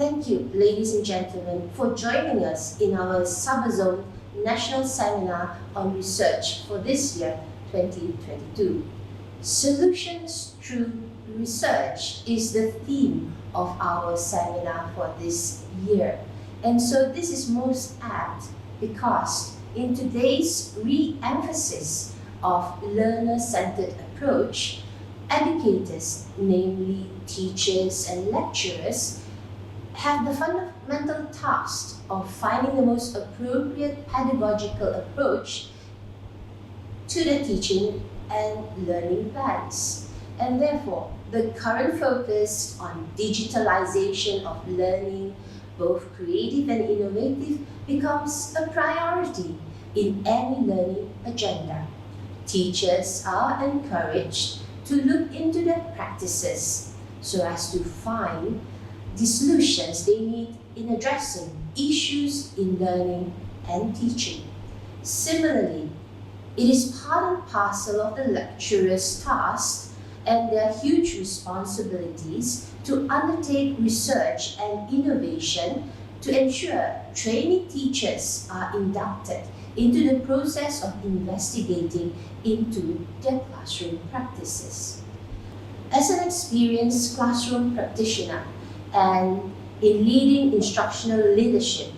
Thank you, ladies and gentlemen, for joining us in our Sabah National Seminar on Research for this year, 2022. Solutions through research is the theme of our seminar for this year. And so this is most apt because in today's re-emphasis of learner-centered approach, educators, namely teachers and lecturers, have the fundamental task of finding the most appropriate pedagogical approach to the teaching and learning plans. And therefore, the current focus on digitalization of learning, both creative and innovative, becomes a priority in any learning agenda. Teachers are encouraged to look into their practices so as to find the solutions they need in addressing issues in learning and teaching. Similarly, it is part and parcel of the lecturer's task and their huge responsibilities to undertake research and innovation to ensure trainee teachers are inducted into the process of investigating into their classroom practices. As an experienced classroom practitioner and in leading instructional leadership,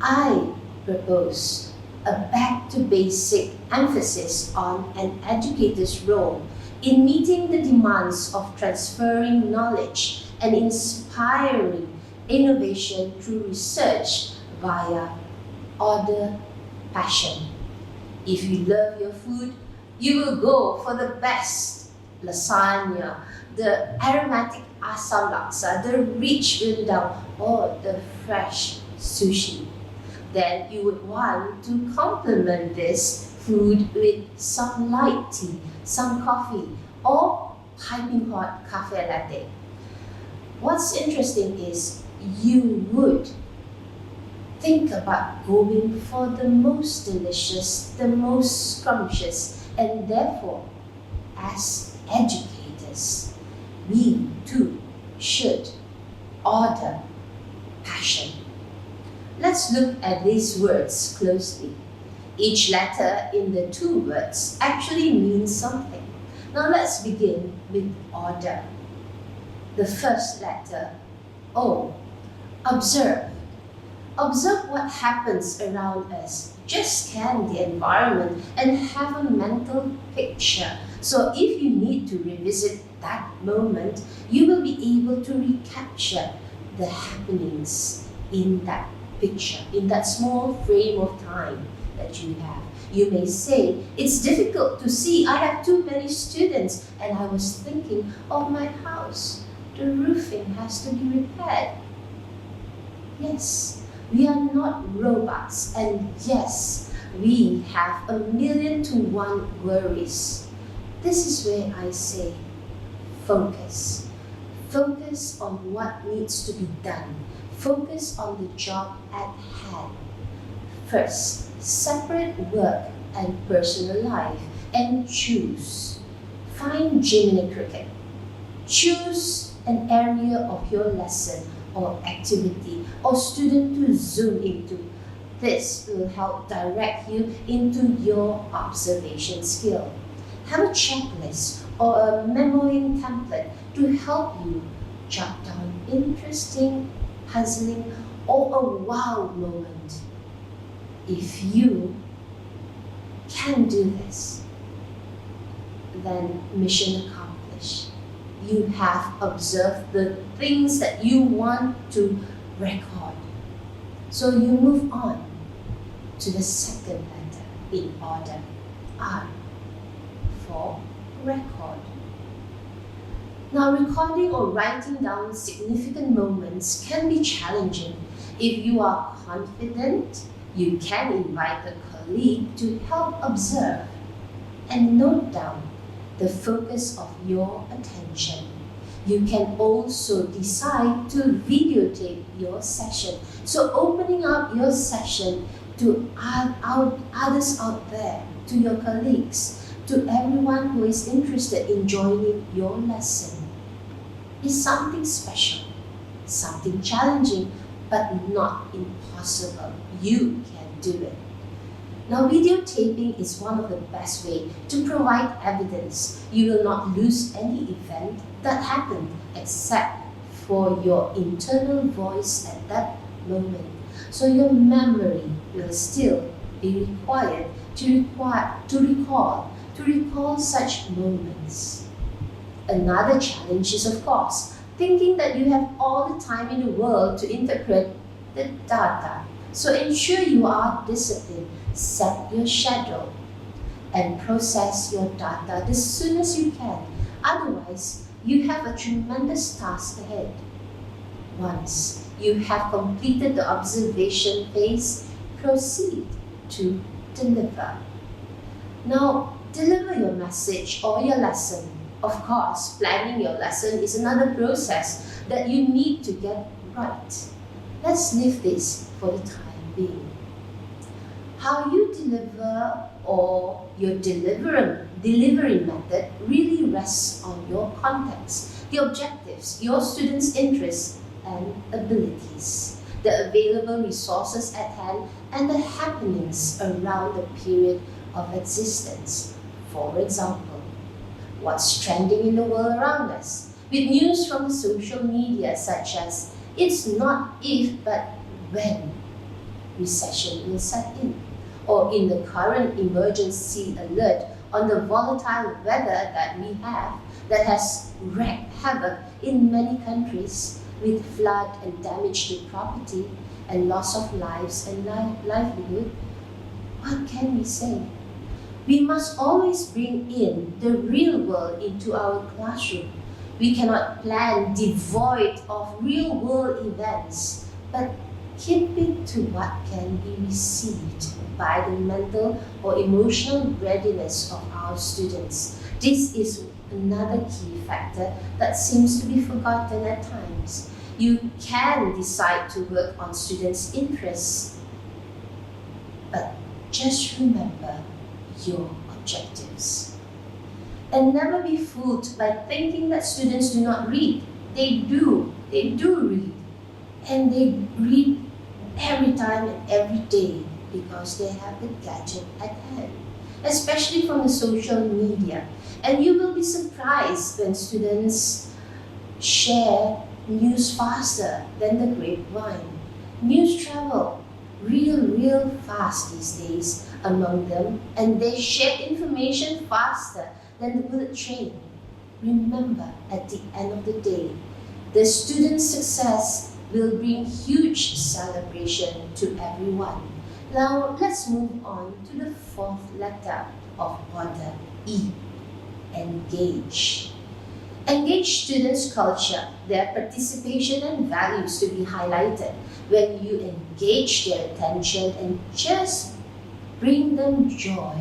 I propose a back-to-basic emphasis on an educator's role in meeting the demands of transferring knowledge and inspiring innovation through research via order, passion. If you love your food, you will go for the best lasagna, the aromatic asam laksa, the rich rendang, or the fresh sushi. Then you would want to complement this food with some light tea, some coffee, or piping hot cafe latte. What's interesting is you would think about going for the most delicious, the most scrumptious, and therefore, as educators, we too should order passion. Let's look at these words closely. Each letter in the two words actually means something. Now let's begin with order. The first letter, O. Observe. Observe what happens around us. Just scan the environment and have a mental picture. So if you need to revisit that moment, you will be able to recapture the happenings in that picture, in that small frame of time that you have. You may say, it's difficult to see. I have too many students and I was thinking of my house. The roofing has to be repaired. Yes, we are not robots, and yes, we have 1,000,000 worries. This is where I say, focus. Focus on what needs to be done. Focus on the job at hand. First, separate work and personal life and choose. Find Jiminy Cricket. Choose an area of your lesson or activity or student to zoom into. This will help direct you into your observation skill. Have a checklist or a memoing template to help you jot down interesting, puzzling, or a wow moment. If you can do this, then mission accomplished. You have observed the things that you want to record. So you move on to the second letter in order, R, for record. Now, recording or writing down significant moments can be challenging. If you are confident, you can invite a colleague to help observe and note down the focus of your attention. You can also decide to videotape your session. So opening up your session to others out there, to your colleagues, to everyone who is interested in joining your lesson is something special, something challenging but not impossible. You can do it. Now, videotaping is one of the best ways to provide evidence. You will not lose any event that happened except for your internal voice at that moment. So your memory will still be required to recall such moments. Another challenge is, of course, thinking that you have all the time in the world to interpret the data. So ensure you are disciplined, set your schedule, and process your data as soon as you can. Otherwise, you have a tremendous task ahead. Once you have completed the observation phase, proceed to deliver. Now, deliver your message or your lesson. Of course, planning your lesson is another process that you need to get right. Let's leave this for the time being. How you deliver or your delivery method really rests on your context, the objectives, your students' interests and abilities, the available resources at hand, and the happenings around the period of existence. For example, what's trending in the world around us, with news from the social media such as "it's not if but when recession will set in," or in the current emergency alert on the volatile weather that we have that has wreaked havoc in many countries with flood and damage to property and loss of lives and livelihood. What can we say? We must always bring in the real world into our classroom. We cannot plan devoid of real world events, but keep it to what can be received by the mental or emotional readiness of our students. This is another key factor that seems to be forgotten at times. You can decide to work on students' interests, but just remember your objectives. And never be fooled by thinking that students do not read. They do read. And they read every time and every day because they have the gadget at hand, especially from the social media. And you will be surprised when students share news faster than the grapevine. News travel real fast these days among them, and they share information faster than the bullet train. Remember, at the end of the day, the student's success will bring huge celebration to everyone. Now, let's move on to the fourth letter of order, E, engage. Engage students' culture, their participation and values to be highlighted. When you engage their attention and just bring them joy,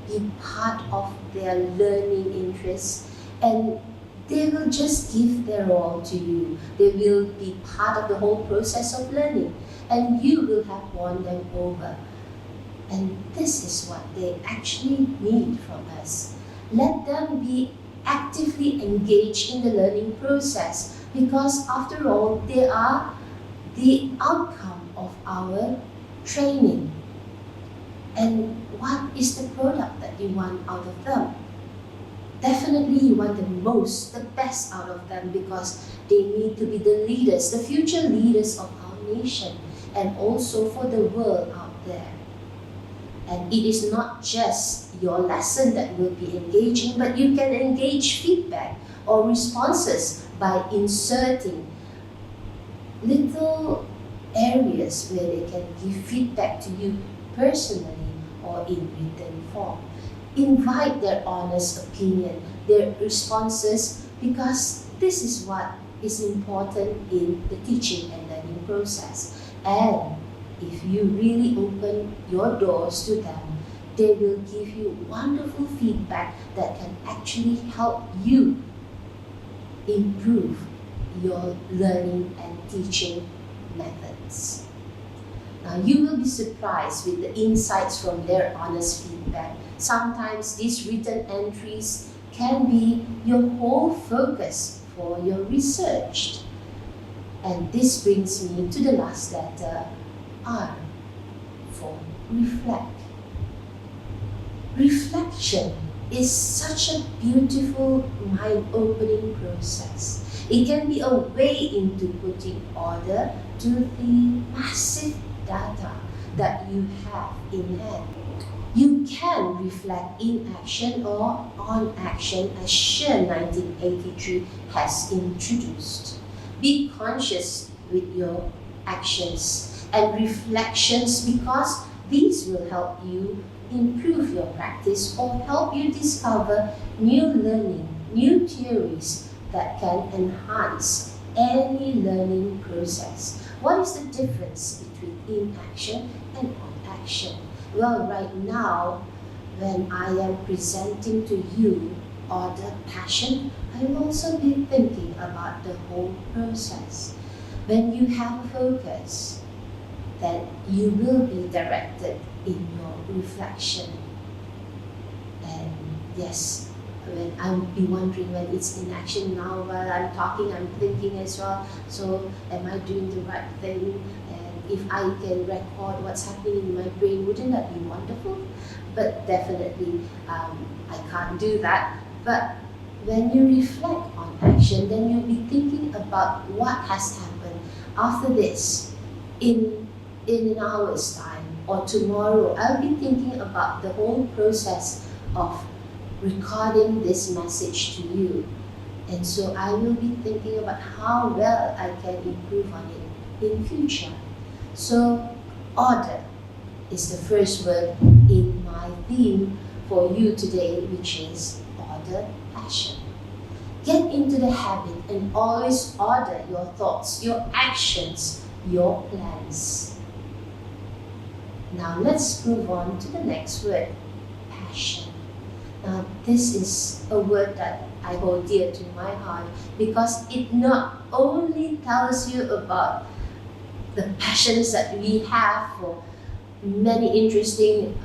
be part of their learning interests, and they will just give their all to you. They will be part of the whole process of learning, and you will have won them over. And this is what they actually need from us. Let them be actively engaged in the learning process, because after all, they are the outcome of our training. And what is the product that you want out of them? Definitely you want the most, the best out of them, because they need to be the leaders, the future leaders of our nation, and also for the world out there. And it is not just your lesson that will be engaging, but you can engage feedback or responses by inserting little areas where they can give feedback to you personally or in written form. Invite their honest opinion, their responses, because this is what is important in the teaching and learning process. And if you really open your doors to them, they will give you wonderful feedback that can actually help you improve your learning and teaching methods. Now, you will be surprised with the insights from their honest feedback. Sometimes these written entries can be your whole focus for your research. And this brings me to the last letter, R, for reflect. Reflection is such a beautiful mind-opening process. It can be a way into putting order to the massive data that you have in hand. You can reflect in action or on action, as Shen 1983 has introduced. Be conscious with your actions and reflections, because these will help you improve your practice or help you discover new learning, new theories that can enhance any learning process. What is the difference between inaction and on action? Well, right now, when I am presenting to you order, passion, I will also be thinking about the whole process. When you have a focus, then you will be directed in your reflection. And yes, when I'll be wondering when it's in action now, while I'm talking, I'm thinking as well. So am I doing the right thing? And if I can record what's happening in my brain, wouldn't that be wonderful? But definitely, I can't do that. But when you reflect on action, then you'll be thinking about what has happened after this in an hour's time or tomorrow. I'll be thinking about the whole process of recording this message to you. And so I will be thinking about how well I can improve on it in future. So order is the first word in my theme for you today, which is order, passion. Get into the habit and always order your thoughts, your actions, your plans. Now let's move on to the next word, passion. Now this is a word that I hold dear to my heart because it not only tells you about the passions that we have for many interesting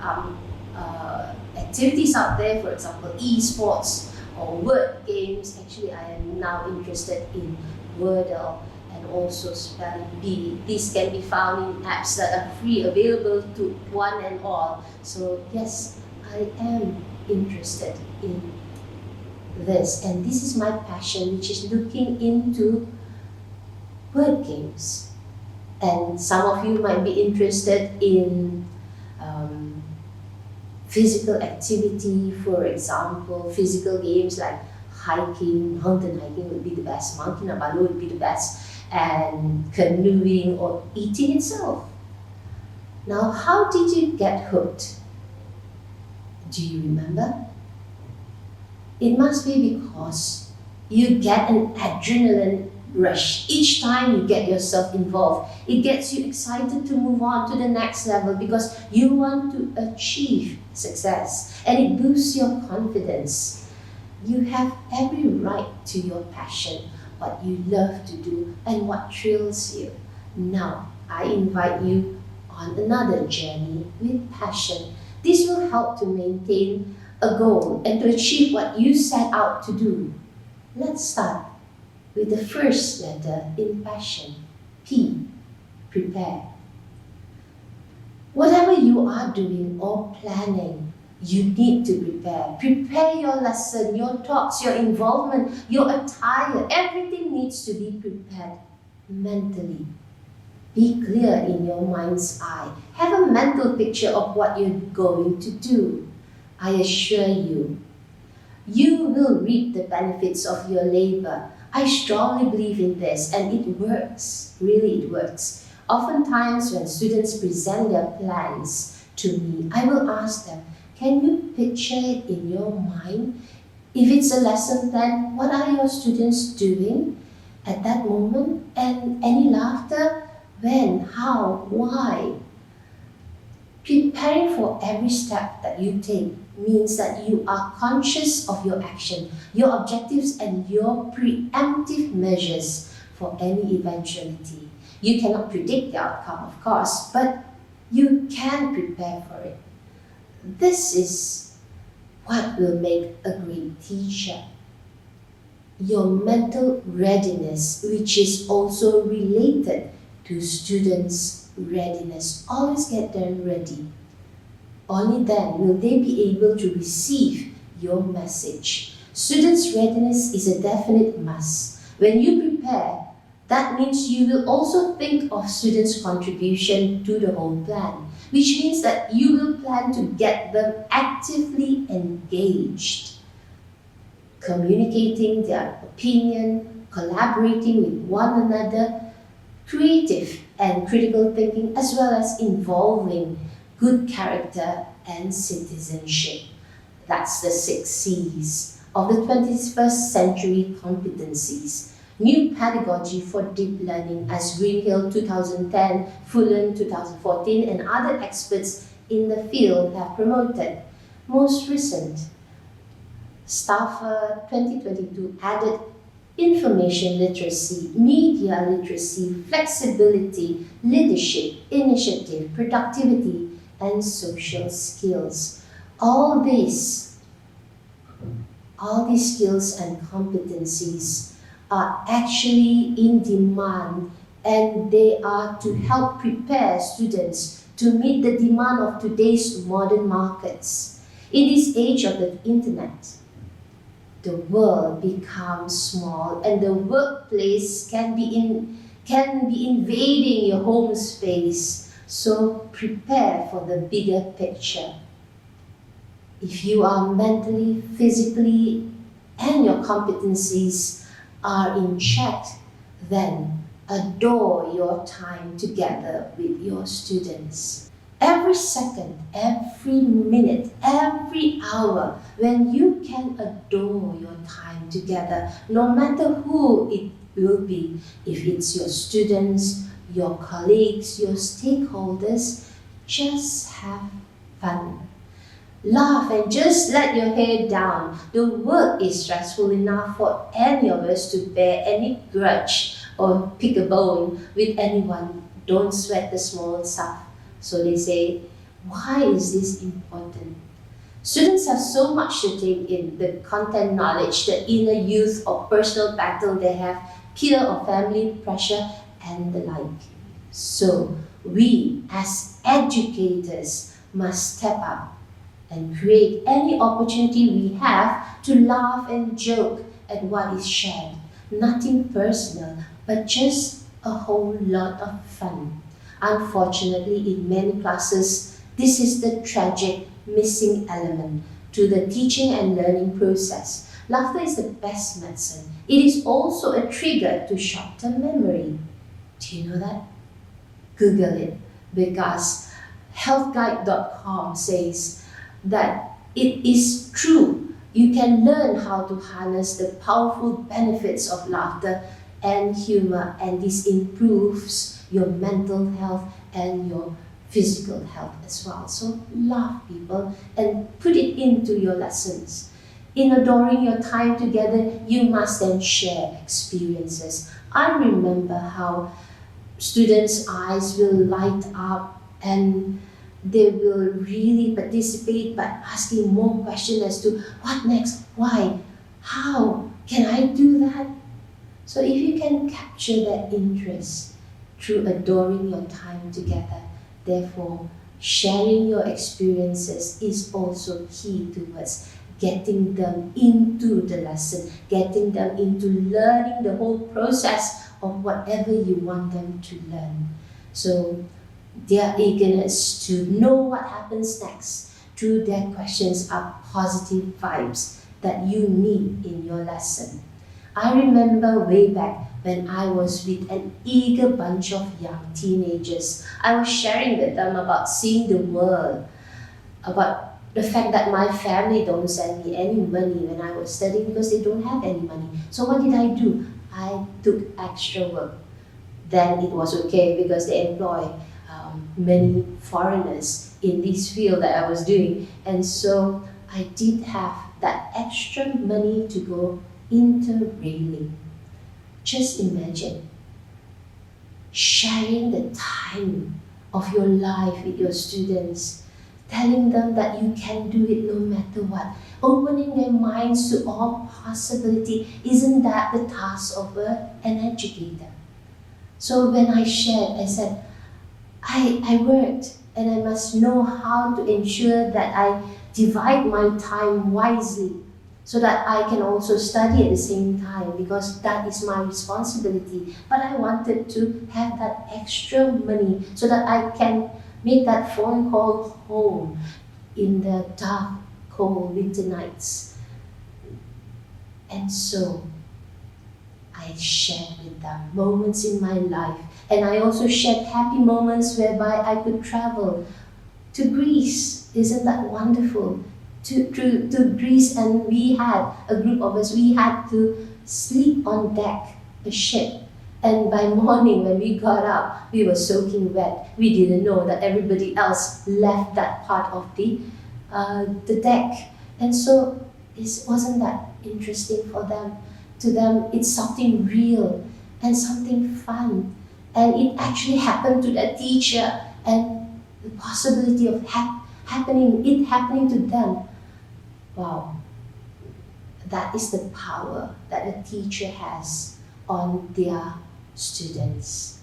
activities out there, for example, esports or word games. Actually, I am now interested in Wordle and also spelling bee. These can be found in apps that are free, available to one and all. So yes, I am interested in this, and this is my passion, which is looking into word games. And some of you might be interested in physical activity, for example, physical games like hiking, mountain hiking would be the best, mountain Abalu would be the best, and canoeing or eating itself. Now, how did you get hooked? Do you remember? It must be because you get an adrenaline rush each time you get yourself involved. It gets you excited to move on to the next level because you want to achieve success, and it boosts your confidence. You have every right to your passion, what you love to do and what thrills you. Now, I invite you on another journey with passion. This will help to maintain a goal and to achieve what you set out to do. Let's start with the first letter in passion, P, prepare. Whatever you are doing or planning, you need to prepare. Prepare your lesson, your talks, your involvement, your attire. Everything needs to be prepared mentally. Be clear in your mind's eye. Have a mental picture of what you're going to do. I assure you, you will reap the benefits of your labor. I strongly believe in this, and it works. Really, it works. Oftentimes, when students present their plans to me, I will ask them, can you picture it in your mind? If it's a lesson plan, what are your students doing at that moment? And any laughter? When? How? Why? Preparing for every step that you take means that you are conscious of your action, your objectives, and your preemptive measures for any eventuality. You cannot predict the outcome, of course, but you can prepare for it. This is what will make a great teacher. your mental readiness, which is also related to students' readiness. Always get them ready. Only then will they be able to receive your message. Students' readiness is a definite must. When you prepare, that means you will also think of students' contribution to the whole plan, which means that you will plan to get them actively engaged, communicating their opinion, collaborating with one another, creative and critical thinking, as well as involving good character and citizenship. That's the 6 C's of the 21st century competencies. New pedagogy for deep learning, as Greenhill 2010, Fullen 2014, and other experts in the field have promoted. Most recent, Stauffer 2022 added information literacy, media literacy, flexibility, leadership, initiative, productivity, and social skills. All these skills and competencies are actually in demand, and they are to help prepare students to meet the demand of today's modern markets. In this age of the internet, the world becomes small, and the workplace can be invading your home space. So prepare for the bigger picture. If you are mentally, physically, and your competencies are in check, then adore your time together with your students. Every second, every minute, every hour, when you can adore your time together, no matter who it will be, if it's your students, your colleagues, your stakeholders, just have fun. Laugh and just let your head down. The work is stressful enough for any of us to bear any grudge or pick a bone with anyone. Don't sweat the small stuff. So they say, why is this important? Students have so much to take in: the content knowledge, the inner youth or personal battle they have, peer or family pressure, and the like. So we as educators must step up and create any opportunity we have to laugh and joke at what is shared. Nothing personal, but just a whole lot of fun. Unfortunately, in many classes, this is the tragic missing element to the teaching and learning process. Laughter is the best medicine. It is also a trigger to short-term memory. Do you know that? Google it, because healthguide.com says that it is true. You can learn how to harness the powerful benefits of laughter and humor, and this improves your mental health and your physical health as well. So laugh, people, and put it into your lessons. In adoring your time together, you must then share experiences. I remember how students' eyes will light up and they will really participate by asking more questions as to what next, why, how, can I do that? So if you can capture that interest through adoring your time together, therefore sharing your experiences is also key towards getting them into the lesson, getting them into learning the whole process of whatever you want them to learn. So their eagerness to know what happens next through their questions are positive vibes that you need in your lesson. I remember way back when I was with an eager bunch of young teenagers. I was sharing with them about seeing the world, about the fact that my family don't send me any money when I was studying because they don't have any money. So what did I do? I took extra work. Then it was okay because they employ many foreigners in this field that I was doing. And so I did have that extra money to go interrailing. Just imagine sharing the time of your life with your students, telling them that you can do it no matter what, opening their minds to all possibility. Isn't that the task of an educator? So when I shared, I said, I worked and I must know how to ensure that I divide my time wisely so that I can also study at the same time, because that is my responsibility. But I wanted to have that extra money so that I can make that phone call home in the dark, cold winter nights. And so I shared with them moments in my life, and I also shared happy moments whereby I could travel to Greece. Isn't that wonderful? To Greece, and we had a group of us, we had to sleep on deck, a ship. And by morning when we got up, we were soaking wet. We didn't know that everybody else left that part of the deck. And so wasn't that interesting for them? To them, it's something real and something fun. And it actually happened to that teacher, and the possibility of happening to them. Wow, that is the power that a teacher has on their students.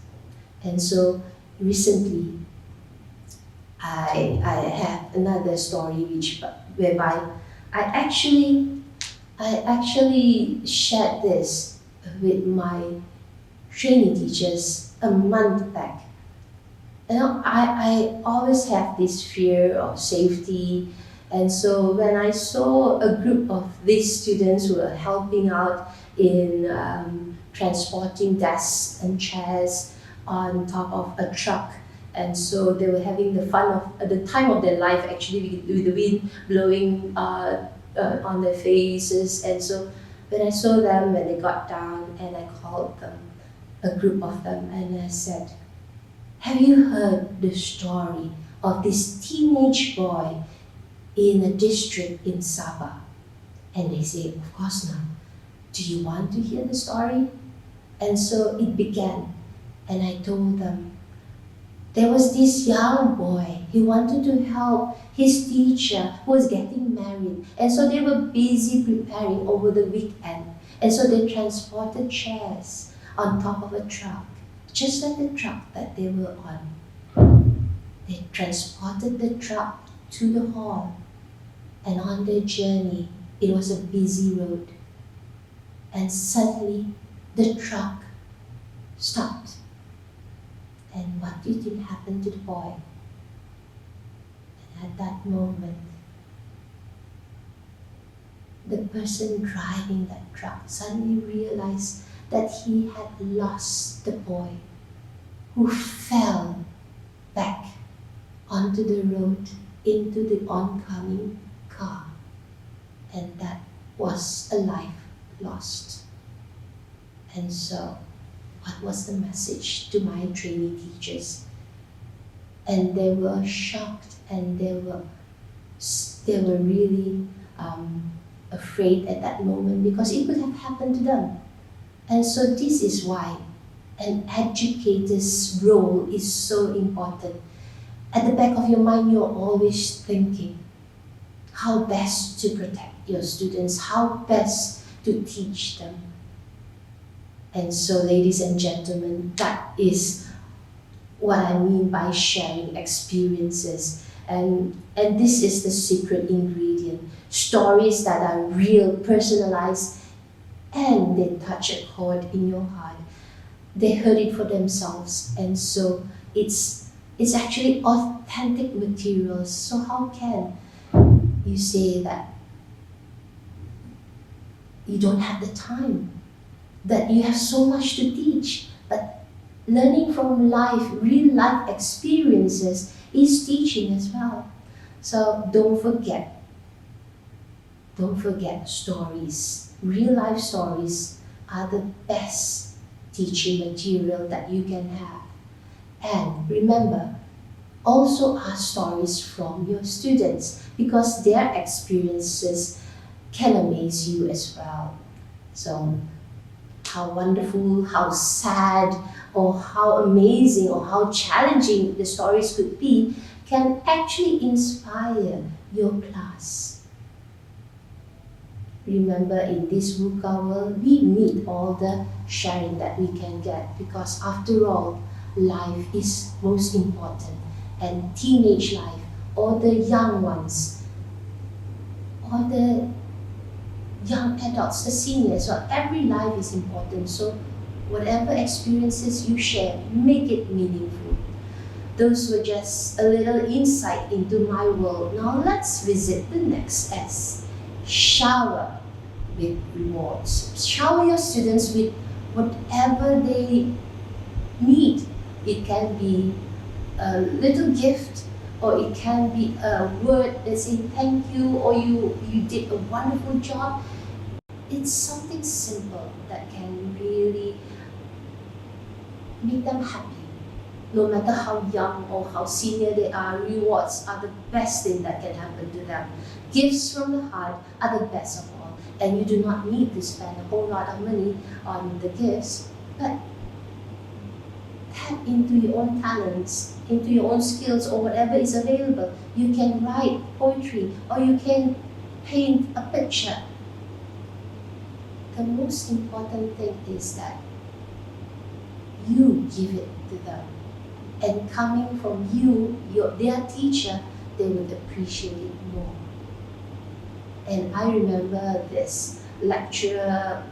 And so recently, I have another story whereby I actually shared this with my training teachers a month back. You know, I always have this fear of safety, and so when I saw a group of these students who were helping out in transporting desks and chairs on top of a truck, and so they were having the fun of the time of their life, actually, with the wind blowing on their faces. And so when I saw them, when they got down, and I called them, a group of them, and I said, have you heard the story of this teenage boy in a district in Sabah? And they say, of course not. Do you want to hear the story? And so it began, and I told them, there was this young boy, he wanted to help his teacher who was getting married. And so they were busy preparing over the weekend. And so they transported chairs on top of a truck, just like the truck that they were on. They transported the truck to the hall. And on their journey, it was a busy road. And suddenly, the truck stopped. And what do you think happened to the boy? And at that moment, the person driving that truck suddenly realized that he had lost the boy, who fell back onto the road into the oncoming car. And that was a life lost. And so, what was the message to my trainee teachers? And they were shocked, and they were really afraid at that moment, because it could have happened to them. And so this is why an educator's role is so important. At the back of your mind, you're always thinking how best to protect your students, how best to teach them. And so, ladies and gentlemen, that is what I mean by sharing experiences. And this is the secret ingredient. Stories that are real, personalized, and they touch a chord in your heart. They heard it for themselves. And so it's actually authentic materials. So how can you say that you don't have the time, that you have so much to teach? But learning from life, real life experiences, is teaching as well. So don't forget stories. Real life stories are the best teaching material that you can have. And remember, also ask stories from your students, because their experiences can amaze you as well. So how wonderful, how sad, or how amazing, or how challenging the stories could be, can actually inspire your class. Remember, in this VUCA world, we need all the sharing that we can get, because after all, life is most important. And teenage life, or the young ones, or the young adults, the seniors, well, every life is important. So whatever experiences you share, make it meaningful. Those were just a little insight into my world. Now let's visit the next S. Shower with rewards. Shower your students with whatever they need. It can be a little gift, or it can be a word that says thank you, or you did a wonderful job. It's something simple that can really make them happy. No matter how young or how senior they are, rewards are the best thing that can happen to them. Gifts from the heart are the best of all. And you do not need to spend a whole lot of money on the gifts, but tap into your own talents, into your own skills, or whatever is available. You can write poetry, or you can paint a picture. The most important thing is that you give it to them. And coming from you, their teacher, they would appreciate it more. And I remember this lecturer,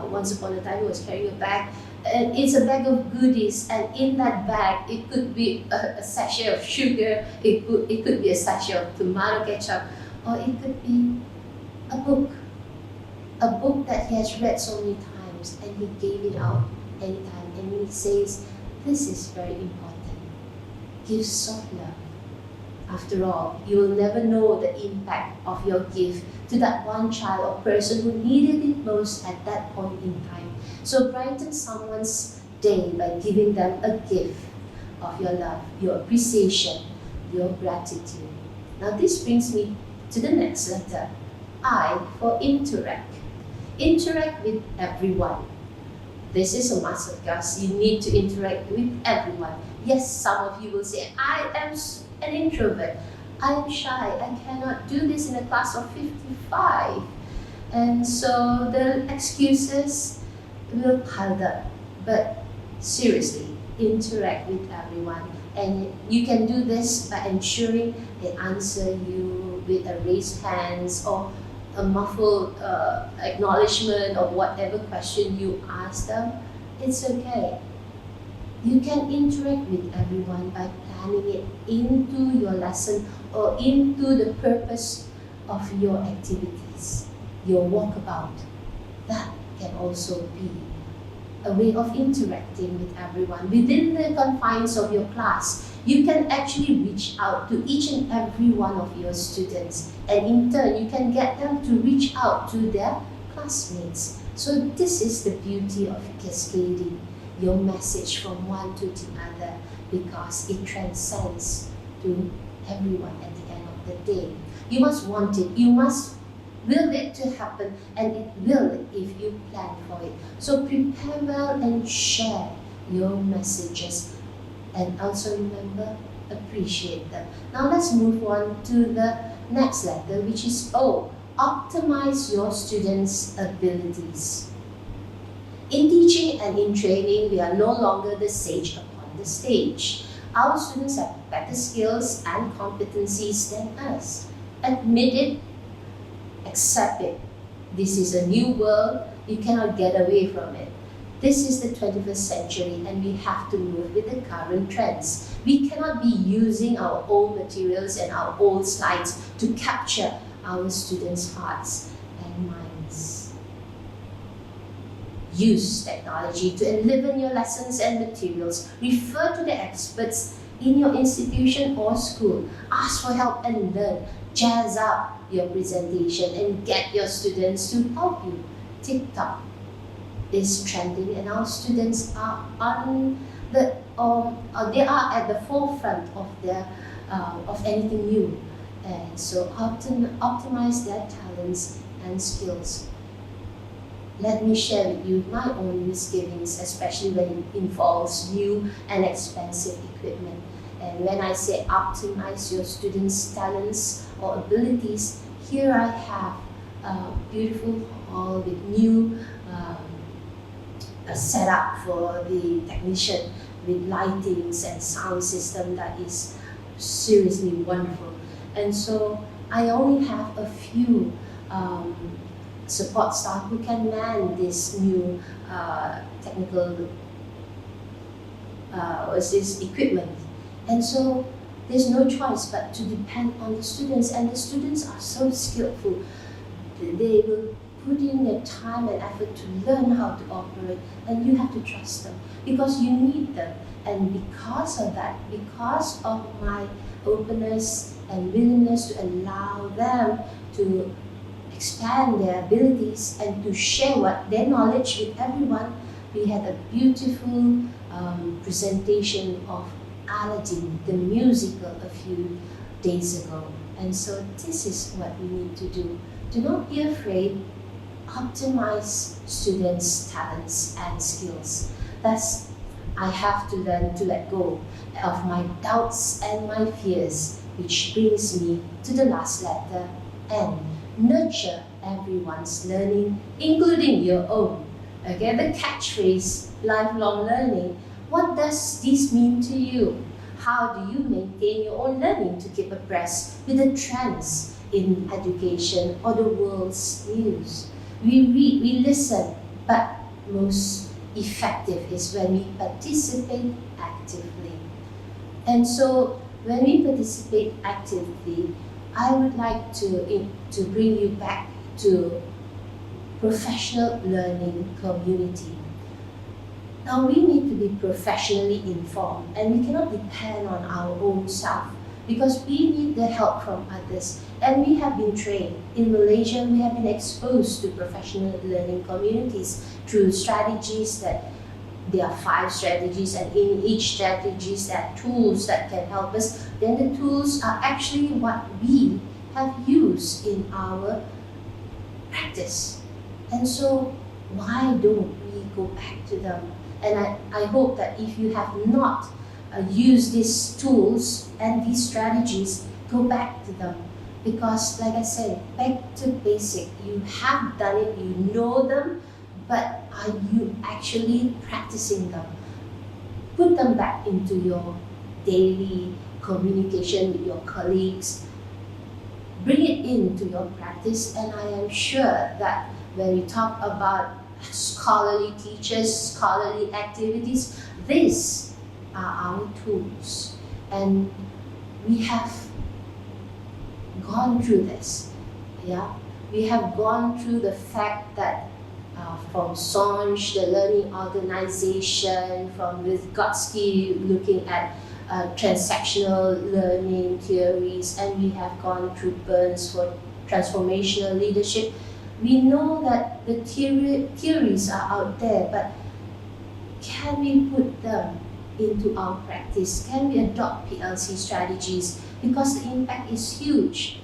once upon a time, he was carrying a bag, and it's a bag of goodies, and in that bag, it could be a sachet of sugar, it could be a sachet of tomato ketchup, or it could be a book that he has read so many times, and he gave it out anytime, and he says, this is very important. Gifts of love. After all, you will never know the impact of your gift to that one child or person who needed it most at that point in time. So brighten someone's day by giving them a gift of your love, your appreciation, your gratitude. Now this brings me to the next letter, I for interact. Interact with everyone. This is a must, because you need to interact with everyone. Yes, some of you will say, I am an introvert. I am shy. I cannot do this in a class of 55. And so the excuses will pile up. But seriously, interact with everyone. And you can do this by ensuring they answer you with a raised hands, or a muffled acknowledgement of whatever question you ask them. It's okay. You can interact with everyone by planning it into your lesson or into the purpose of your activities, your walkabout. That can also be a way of interacting with everyone. Within the confines of your class, you can actually reach out to each and every one of your students, and in turn, you can get them to reach out to their classmates. So this is the beauty of cascading your message from one to the other, because it transcends to everyone at the end of the day. You must want it, you must will it to happen, and it will if you plan for it. So prepare well and share your messages, and also remember, appreciate them. Now let's move on to the next letter, which is O. Optimize your students' abilities. In teaching and in training, we are no longer the sage upon the stage. Our students have better skills and competencies than us. Admit it, accept it. This is a new world, you cannot get away from it. This is the 21st century, and we have to move with the current trends. We cannot be using our old materials and our old slides to capture our students' hearts and minds. Use technology to enliven your lessons and materials. Refer to the experts in your institution or school. Ask for help and learn. Jazz up your presentation and get your students to help you. TikTok is trending, and our students are they are at the forefront of anything new, and so optimize their talents and skills. Let me share with you my own misgivings, especially when it involves new and expensive equipment. And when I say optimize your students' talents or abilities, here I have a beautiful hall with new a setup for the technician with lightings and sound system that is seriously wonderful. And so I only have a few support staff who can man this new technical equipment. And so there's no choice but to depend on the students, and the students are so skillful. They will put in their time and effort to learn how to operate, and you have to trust them because you need them. And because of that, because of my openness and willingness to allow them to expand their abilities and to share their knowledge with everyone, we had a beautiful presentation of Aladdin, the musical, a few days ago. And so this is what we need to do. Do not be afraid. Optimize students' talents and skills. Thus, I have to learn to let go of my doubts and my fears, which brings me to the last letter, N. Nurture everyone's learning, including your own. Okay, the catchphrase, lifelong learning. What does this mean to you? How do you maintain your own learning to keep abreast with the trends in education or the world's news? We read, we listen, but most effective is when we participate actively. And so when we participate actively, I would like to bring you back to professional learning community. Now we need to be professionally informed, and we cannot depend on our own self because we need the help from others. And we have been trained. In Malaysia, we have been exposed to professional learning communities through strategies that there are 5 strategies, and in each strategies there are tools that can help us. Then the tools are actually what we have used in our practice. And so why don't we go back to them? And I hope that if you have not used these tools and these strategies, go back to them. Because like I said, back to basic, you have done it, you know them, but are you actually practicing them? Put them back into your daily communication with your colleagues. Bring it into your practice, and I am sure that when we talk about scholarly teachers, scholarly activities, these are our tools. And we have gone through this. Yeah, we have gone through the fact that from Songe, the learning organization, from Vygotsky looking at transactional learning theories, and we have gone through Burns for transformational leadership. We know that the theories are out there, but can we put them into our practice? Can we adopt PLC strategies? Because the impact is huge.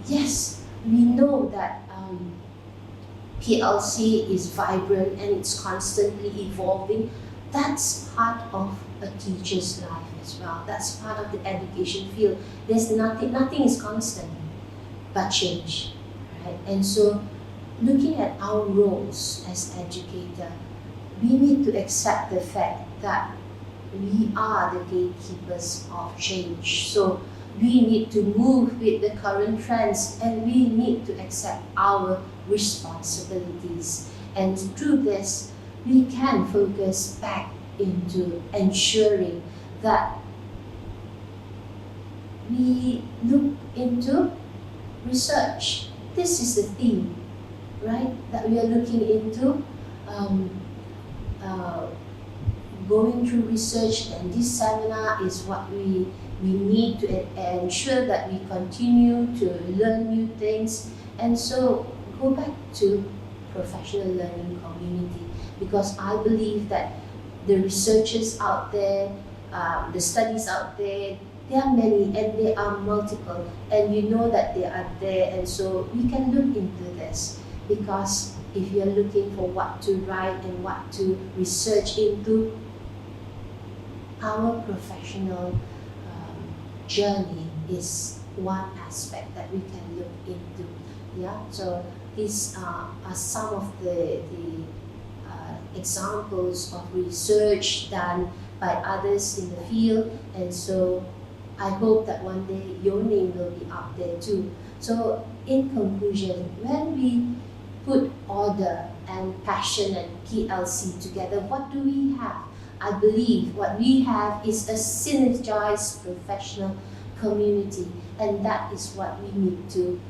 Yes, we know that PLC is vibrant and it's constantly evolving. That's part of a teacher's life as well. That's part of the education field. There's nothing is constant but change, right? And so looking at our roles as educator, we need to accept the fact that we are the gatekeepers of change. So we need to move with the current trends, and we need to accept our responsibilities. And through this, we can focus back into ensuring that we look into research. This is the theme, right? That we are looking into going through research, and this seminar is what we need to ensure that we continue to learn new things. And so go back to professional learning community, because I believe that the researchers out there, the studies out there, there are many and they are multiple, and you know that they are there, and so we can look into this. Because if you're looking for what to write and what to research into, our professional journey is one aspect that we can look into. Yeah, so these are some of the examples of research done by others in the field, and so I hope that one day your name will be up there too. So in conclusion, when we put order and passion and PLC together, what do we have? I believe what we have is a synergized professional community, and that is what we need to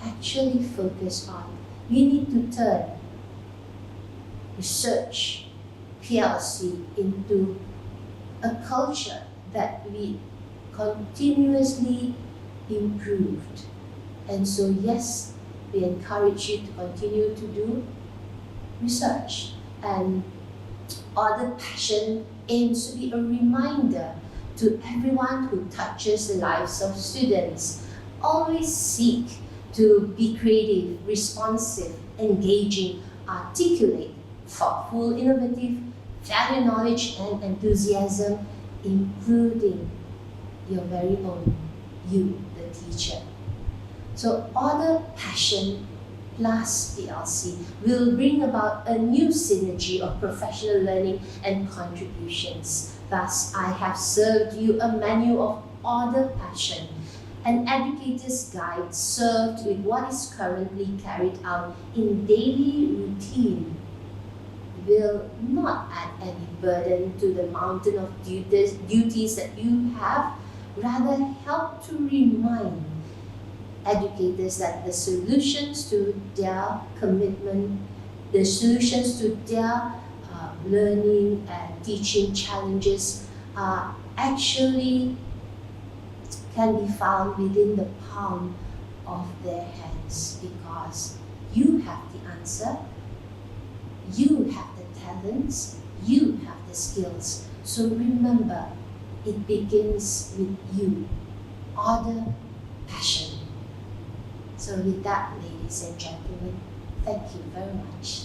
actually focus on. We need to turn research, PLC, into a culture that we continuously improved. And so yes, we encourage you to continue to do research. And Order Passion aims to be a reminder to everyone who touches the lives of students. Always seek to be creative, responsive, engaging, articulate, thoughtful, innovative, value knowledge and enthusiasm, including your very own, you, the teacher. So Order, Passion plus PLC will bring about a new synergy of professional learning and contributions. Thus, I have served you a manual of Order, Passion, an educator's guide served with what is currently carried out in daily routine will not add any burden to the mountain of duties that you have, rather help to remind educators that the solutions to their commitment, the solutions to their learning and teaching challenges are actually can be found within the palm of their hands, because you have the answer, you have the talents, you have the skills. So remember, it begins with you. Order, passion. So with that, ladies and gentlemen, thank you very much.